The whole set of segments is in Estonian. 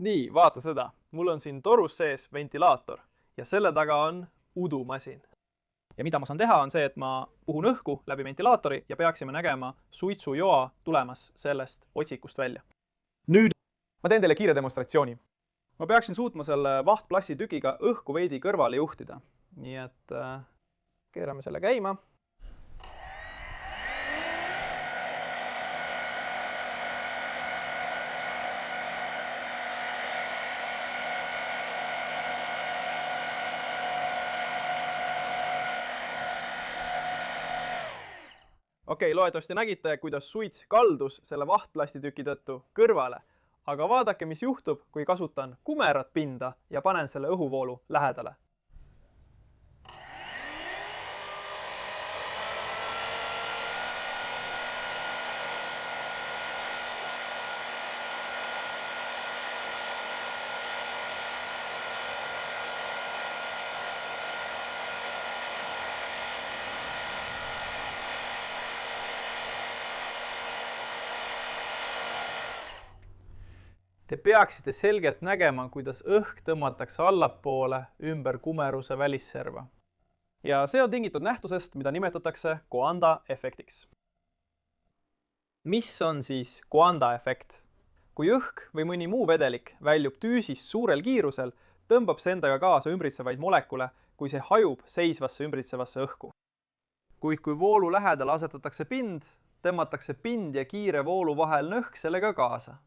Nii, vaata seda. Mul on siin torus sees ventilaator ja selle taga on udumasin. Ja mida ma saan teha on see, et ma puhun õhku läbi ventilaatori ja peaksime nägema suitsujoa tulemas sellest otsikust välja. Nüüd ma teen teile kiire demonstratsiooni. Ma peaksin suutma selle vahtplassi tükiga õhku veidi kõrvale juhtida. Nii et keerame selle käima. Okei, loodetavasti nägite, kuidas suits kaldus selle vahtplastitüki tõttu kõrvale. Aga vaadake, mis juhtub, kui kasutan kumerat pinda ja panen selle õhuvoolu lähedale. Te peaksite selgelt nägema, kuidas õhk tõmmatakse allapoole ümber kumeruse välisserva. Ja see on tingitud nähtusest, mida nimetatakse Coanda efektiks. Mis on siis Coanda efekt? Kui õhk või mõni muu vedelik väljub tüüsist suurel kiirusel, tõmbab see endaga kaasa ümbritsevaid molekule, kui see hajub seisvasse ümbritsevasse õhku. Kuid kui voolu lähedal asetatakse pind, tõmmatakse pind ja kiire voolu vahel õhk sellega kaasa.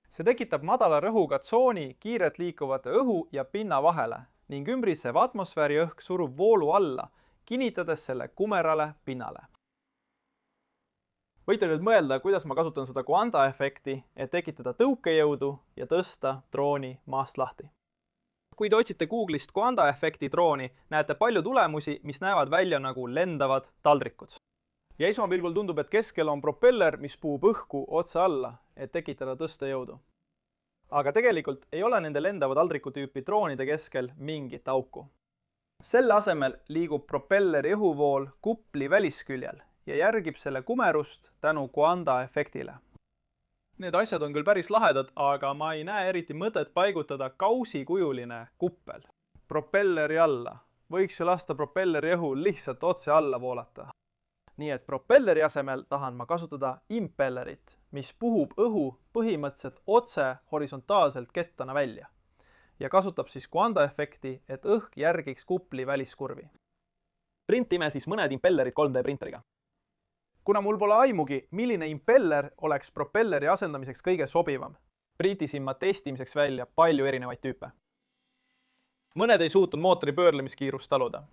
See tekitab madala rõhuga tsooni kiirelt liikuvate õhu ja pinna vahele ning ümbritsev atmosfääri õhk surub voolu alla, kinnitades selle kumerale pinnale. Võite nüüd mõelda, kuidas ma kasutan seda Coanda efekti, et tekitada tõukejõudu ja tõsta drooni maast lahti. Kui te otsite Google'ist Coanda efekti drooni, näete palju tulemusi, mis näevad välja nagu lendavad taldrikud. Ja esmapilgul tundub, et keskel on propeller, mis puhub õhku otse alla, et tekitada tõstejõudu. Aga tegelikult ei ole nende lendava taldriku tüüpi droonide keskel mingit auku. Selle asemel liigub propelleri õhuvool kupli välisküljel ja järgib selle kumerust tänu Coanda efektile. Need asjad on küll päris lahedad, aga ma ei näe eriti mõtet paigutada kausikujuline kuppel propelleri alla. Võiks ju lasta propelleri õhul lihtsalt otse alla voolata. Nii et propelleri asemel tahan ma kasutada impellerit, mis puhub õhu põhimõtteliselt otse horisontaalselt kettana välja ja kasutab siis Coanda efekti, et õhk järgiks kupli väliskurvi. Printime siis mõned impellerid 3D printeriga. Kuna mul pole aimugi, milline impeller oleks propelleri asendamiseks kõige sobivam, printisin ma testimiseks välja palju erinevaid tüüpe. Mõned ei suutnud mootori pöörlemiskiirust taluda.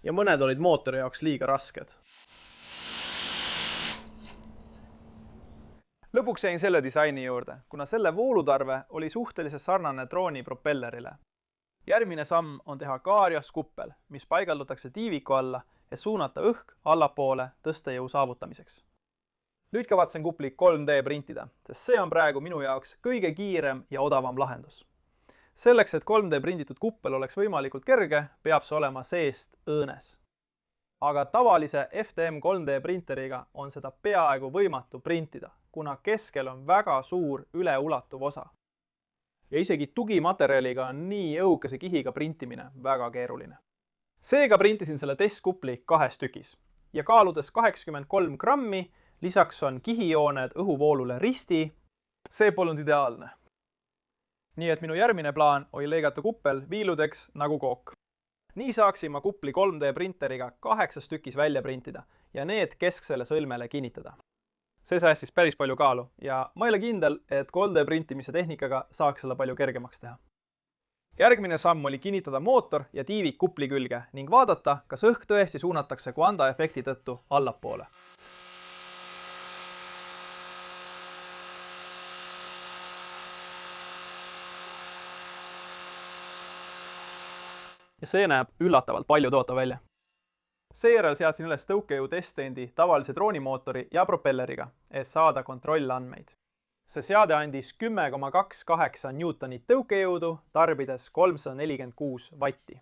Ja mõned olid mootori jaoks liiga rasked. Lõpuks jäin selle disaini juurde, kuna selle voolutarve oli suhteliselt sarnane drooni propellerile. Järgmine samm on teha kaarias kuppel, mis paigaldatakse tiiviku alla ja suunata õhk allapoole tõstejõu saavutamiseks. Nüüd kavatsen kupli 3D printida, sest see on praegu minu jaoks kõige kiirem ja odavam lahendus. Selleks, et 3D prinditud kuppel oleks võimalikult kerge, peab see olema seest õõnes. Aga tavalise FDM 3D printeriga on seda peaaegu võimatu printida, kuna keskel on väga suur üleulatuv osa. Ja isegi tugimaterjaliga on nii õhukese kihiga printimine väga keeruline. Seega printisin selle testkupli 2 tükis ja kaaludes 83 grammi, lisaks on kihijooned õhuvoolule risti. See polnud ideaalne. Nii et minu järgmine plaan oli lõigata kuppel viiludeks nagu kook. Nii saaksin ma kupli 3D printeriga 8 tükis välja printida ja need kesksele sõlmele kinnitada. See säästis päris palju kaalu ja ma ei ole kindel, et 3D printimise tehnikaga saaks selle palju kergemaks teha. Järgmine samm oli kinnitada mootor ja tiivik kupli külge ning vaadata, kas õhk tõesti suunatakse Coanda efekti tõttu allapoole. Ja see näeb üllatavalt palju toota välja. Seejärel seadsin üles tõukejõu testendi tavalise droonimootori ja propelleriga, et saada kontrollandmeid. See seade andis 10,28 newtonit tõukejõudu, tarbides 346 vatti.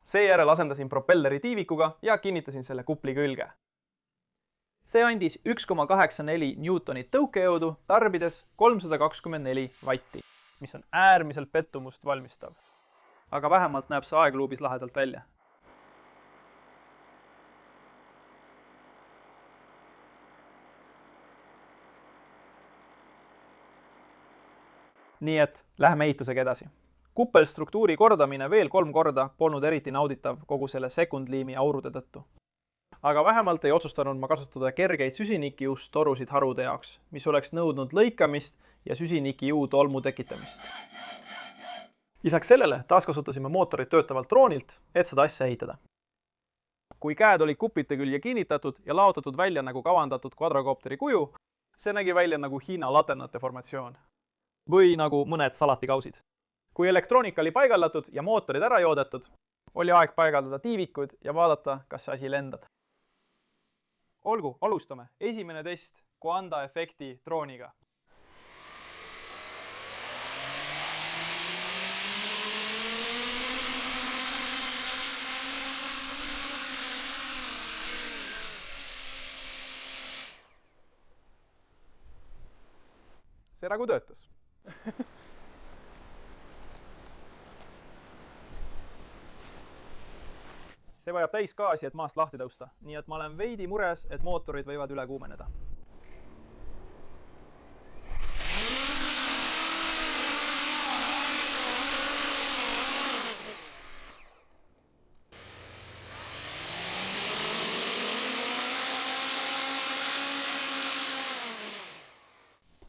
Seejärel asendasin propelleri tiivikuga ja kinnitasin selle kupli külge. See andis 1,84 Newtonit tõukejõudu, tarbides 324 vatti, mis on äärmiselt pettumust valmistav. Aga vähemalt näeb see aegluubis lahedalt välja. Nii et lähme ehitusega edasi. Kuppelstruktuuri kordamine veel 3 korda polnud eriti nauditav kogu selle sekundliimi aurude tõttu. Aga vähemalt ei otsustanud ma kasutada kergeid süsinikijuust torusid harude jaoks, mis oleks nõudnud lõikamist ja süsinikijuu tolmu tekitamist. Lisaks sellele taaskasutasime mootorit töötavalt droonilt, et seda asja ehitada. Kui käed olid kupite külje kinnitatud ja laotatud välja nagu kavandatud kvadrakopteri kuju, see nägi välja nagu Hiina laternate formatsioon. Või nagu mõned salatikausid. Kui elektroonika oli paigallatud ja mootorid ära joodetud, oli aeg paigaldada tiivikud ja vaadata, kas see asi lendab. Olgu, alustame. Esimene test Coanda efekti drooniga. See nagu töötas. See vajab täis gaasi, et maast lahti tõusta, nii et ma olen veidi mures, et mootorid võivad üle kuumeneda.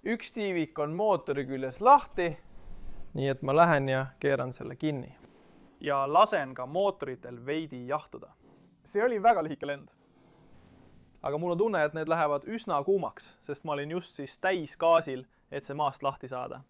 Üks tiivik on mootori küljes lahti, nii et ma lähen ja keeran selle kinni. Ja lasen ka mootoritel veidi jahtuda. See oli väga lühike lend. Aga mul on tunne, et need lähevad üsna kuumaks, sest ma olin just siis täis gaasil, et see maast lahti saada.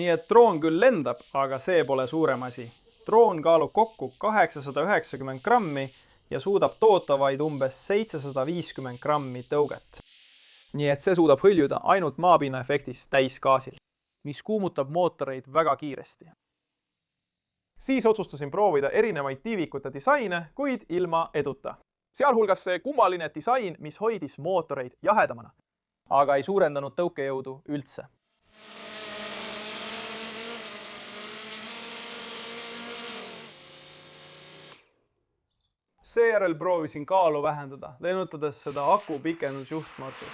Nii et droon küll lendab, aga see pole suurem asi. Droon kaalub kokku 890 grammi ja suudab toota vaid umbes 750 grammi tõuget. Nii et see suudab hõljuda ainult maapinna efektis täisgaasil, mis kuumutab mootoreid väga kiiresti. Siis otsustasin proovida erinevaid tiivikute disaine, kuid ilma eduta. Sealhulgas see kummaline disain, mis hoidis mootoreid jahedamana, aga ei suurendanud tõukejõudu üldse. Seejärel proovisin kaalu vähendada, lennutades seda aku pikendusjuhtme otsas.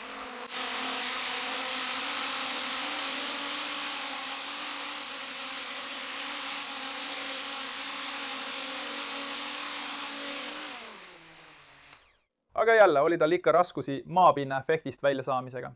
Aga jälle oli tal ikka raskusi maapinna efektist välja saamisega.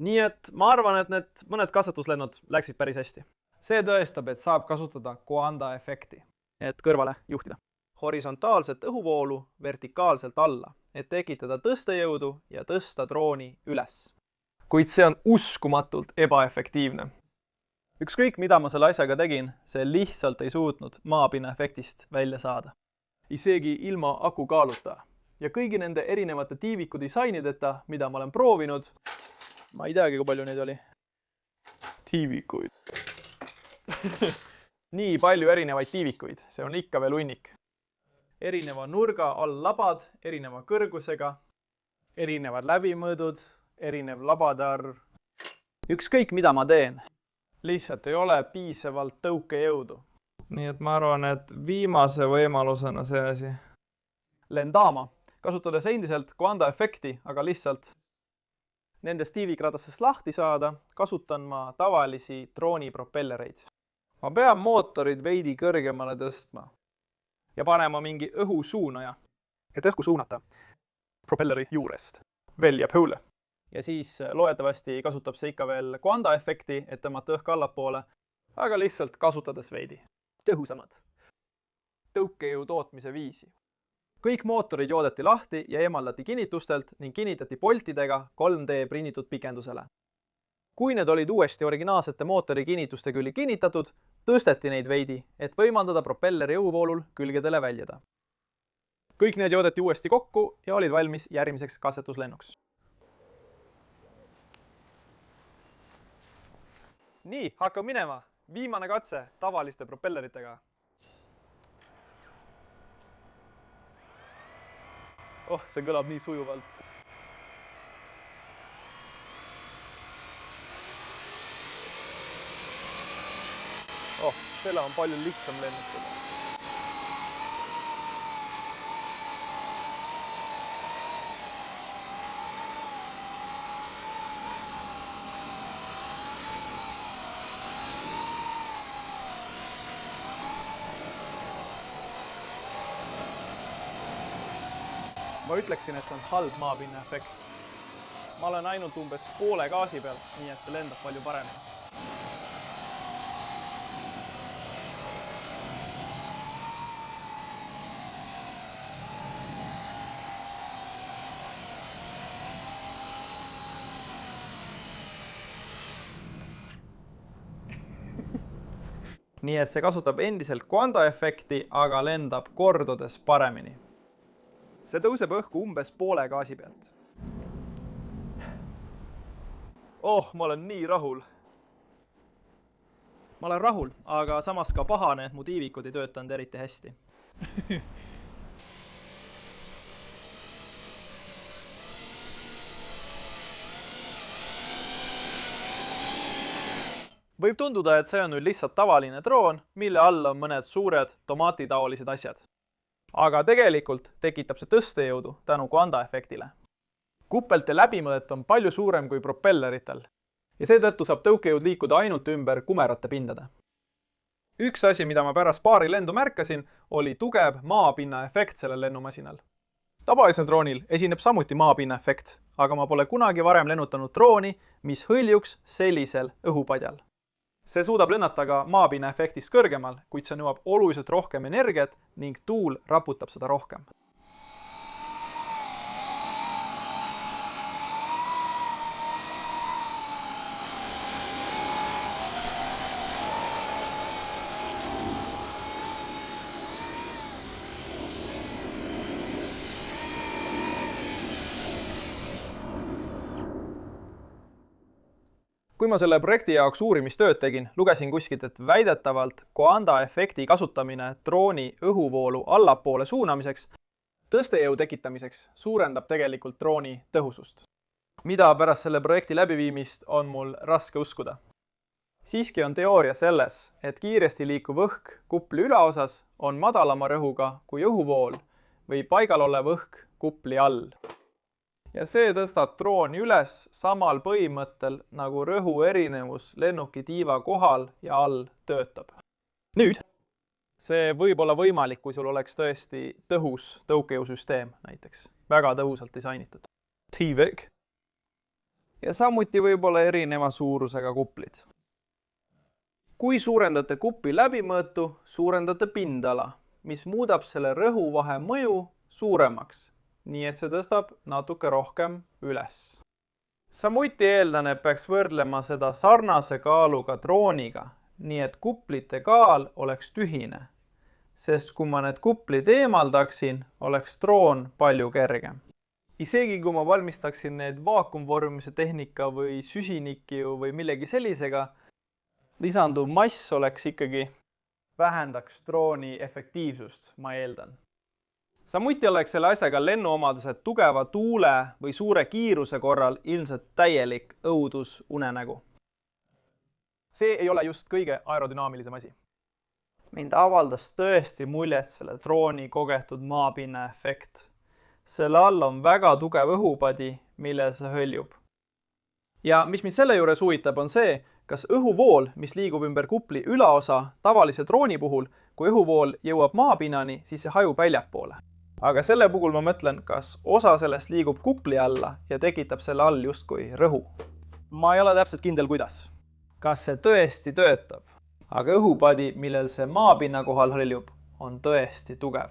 Nii et ma arvan, et need mõned katsetuslennud läksid päris hästi. See tõestab, et saab kasutada Coanda efekti, et kõrvale juhtida. Horisontaalset õhuvoolu vertikaalselt alla, et tekitada tõstejõudu ja tõsta drooni üles. Kuid see on uskumatult ebaefektiivne. Ükskõik, mida ma selle asjaga tegin, see lihtsalt ei suutnud maapinna efektist välja saada. Isegi ilma aku kaaluta. Ja kõigi nende erinevate tiiviku disainideta, mida ma olen proovinud, ma ei teagi, kui palju neid oli. Tiivikuid. Nii palju erinevaid tiivikuid, see on ikka veel hunnik. Erineva nurga all labad, erineva kõrgusega, erinevad läbimõõdud, erinev labade arv. Ükskõik, mida ma teen, lihtsalt ei ole piisavalt tõukejõudu. Nii et ma arvan, et viimase võimalusena see asi. Lendama, kasutades endiselt Coanda efekti, aga lihtsalt nendest tiivikradastest lahti saada, kasutan ma tavalisi droonipropellereid. Ma pean mootorid veidi kõrgemale tõstma ja panema mingi õhusuunaja. et õhku suunata propelleri juurest väljapoole. Ja siis loodetavasti kasutab see ikka veel kvandaefekti, et tõmmata õhk allapoole, aga lihtsalt kasutades veidi tõhusamad tõukejõu tootmise viisi. Kõik mootorid joodeti lahti ja eemaldati kinnitustelt ning kinnitati poltidega 3D prinnitud pikendusele. Kui need olid uuesti originaalsete mootori kinnituste külge kinnitatud, tõsteti neid veidi, et võimaldada propelleri õhuvoolul külgedele väljada. Kõik need joodeti uuesti kokku ja olid valmis järgmiseks katsetuslennuks. Nii, hakkab minema. Viimane katse tavaliste propelleritega. Oh, see kõlab nii sujuvalt. Oh, selle on palju lihtsam lennutada. Ma ütleksin, et see on halb maapinna efekt. Ma olen ainult umbes poole gaasi peal, nii et see lendab palju paremini. Nii et see kasutab endiselt kvandaefekti, aga lendab kordades paremini. See tõuseb õhku umbes poole gaasi pealt. Oh, ma olen nii rahul. Ma olen rahul, aga samas ka pahane, et mu tiivikud ei töötanud eriti hästi. Võib tunduda, et see on nüüd lihtsalt tavaline droon, mille all on mõned suured tomaatitaolised asjad. Aga tegelikult tekitab see tõstejõudu tänu kvandaefektile. Kuppelte läbimõõt on palju suurem kui propelleritel ja seetõttu saab tõukejõud liikuda ainult ümber kumerate pindade. Üks asi, mida ma pärast paari lendu märkasin, oli tugev maapinna efekt sellel lennumasinal. Tavalisel droonil esineb samuti maapinna efekt, aga ma pole kunagi varem lennutanud drooni, mis hõljuks sellisel õhupadjal. See suudab lennata ka maapinna efektist kõrgemal, kuid see nõuab oluliselt rohkem energiat ning tuul raputab seda rohkem. Kui ma selle projekti jaoks uurimistööd tegin, lugesin kuskilt, et väidetavalt kvandaefekti kasutamine drooni õhuvoolu allapoole suunamiseks tõstejõu tekitamiseks suurendab tegelikult drooni tõhusust. Mida pärast selle projekti läbiviimist on mul raske uskuda. Siiski on teooria selles, et kiiresti liikuv õhk kupli ülaosas on madalama rõhuga kui õhuvool või paigal olev õhk kupli all. Ja see tõstab drooni üles samal põhimõttel, nagu rõhu erinevus lennuki tiiva kohal ja all töötab. Nüüd, see võib olla võimalik, kui sul oleks tõesti tõhus tõukejõusüsteem näiteks. Väga tõhusalt disainitud. TVIC. Ja samuti võib olla erineva suurusega kuplid. Kui suurendate kupli läbimõõtu, suurendate pindala, mis muudab selle rõhuvahe mõju suuremaks. Nii et see tõstab natuke rohkem üles. Samuti eeldan, et peaks võrdlema seda sarnase kaaluga drooniga, nii et kuplite kaal oleks tühine. Sest kui ma need kuplid eemaldaksin, oleks droon palju kergem. Isegi kui ma valmistaksin need vaakumvormimise tehnika või süsiniki või millegi sellisega, lisanduv mass oleks ikkagi vähendaks drooni efektiivsust, ma eeldan. Samuti oleks selle asjaga lennuomadused tugeva tuule või suure kiiruse korral ilmselt täielik õudusunenägu. See ei ole just kõige aerodünaamilisem asi. Mind avaldas tõesti muljet selle drooni kogetud maapinna efekt. Selle all on väga tugev õhupadi, mille see hõljub. Ja mis mind selle juures huvitab, on see, kas õhuvool, mis liigub ümber kupli ülaosa tavalise drooni puhul, kui õhuvool jõuab maapinnani, siis see hajub väljapoole. aga selle puhul ma mõtlen, kas osa sellest liigub kupli alla ja tekitab selle all justkui rõhu. Ma ei ole täpselt kindel, kuidas. Kas see tõesti töötab? Aga õhupadi, millel see maapinna kohal hõljub, on tõesti tugev.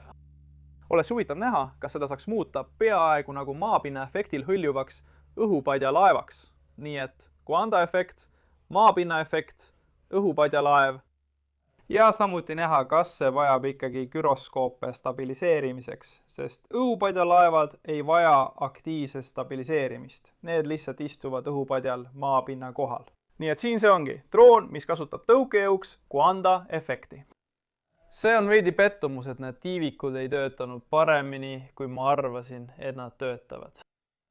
Oleks huvitav näha, kas seda saaks muuta peaaegu nagu maapinna efektil hõljuvaks õhupadja laevaks. Nii et Coanda efekt, maapinna efekt, õhupadja laev ja samuti näha, kas see vajab ikkagi gyroskoope stabiliseerimiseks, sest õhupadja laevad ei vaja aktiivset stabiliseerimist. Need lihtsalt istuvad õhupadjal maapinna kohal. Nii et siin see ongi droon, mis kasutab tõukejõuks Coanda efekti. See on veidi pettumus, et need tiivikud ei töötanud paremini, kui ma arvasin, et nad töötavad.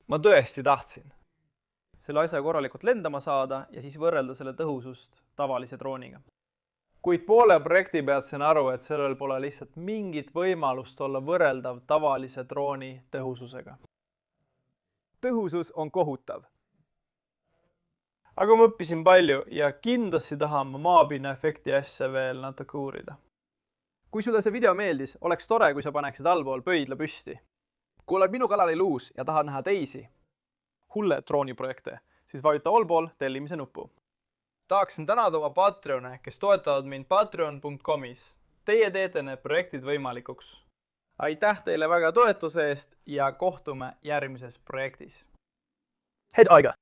Ma tõesti tahtsin selle asja korralikult lendama saada ja siis võrrelda selle tõhusust tavalise drooniga. Kuid poole projekti pealt sain aru, et sellel pole lihtsalt mingit võimalust olla võrreldav tavalise drooni tõhususega. Tõhusus on kohutav. Aga ma õppisin palju ja kindlasti tahan ma maapinna efekti asja veel natuke uurida. Kui sulle see video meeldis, oleks tore, kui sa paneksid allpool pöidla püsti. Kui oled minu kanalil uus ja tahad näha teisi hulle drooniprojekte, siis vajuta allpool tellimise nuppu. Tahaksin tänada oma Patreone, kes toetavad mind patreon.comis. Teie teete need projektid võimalikuks. Aitäh teile väga toetuse eest ja kohtume järgmises projektis. Head aega!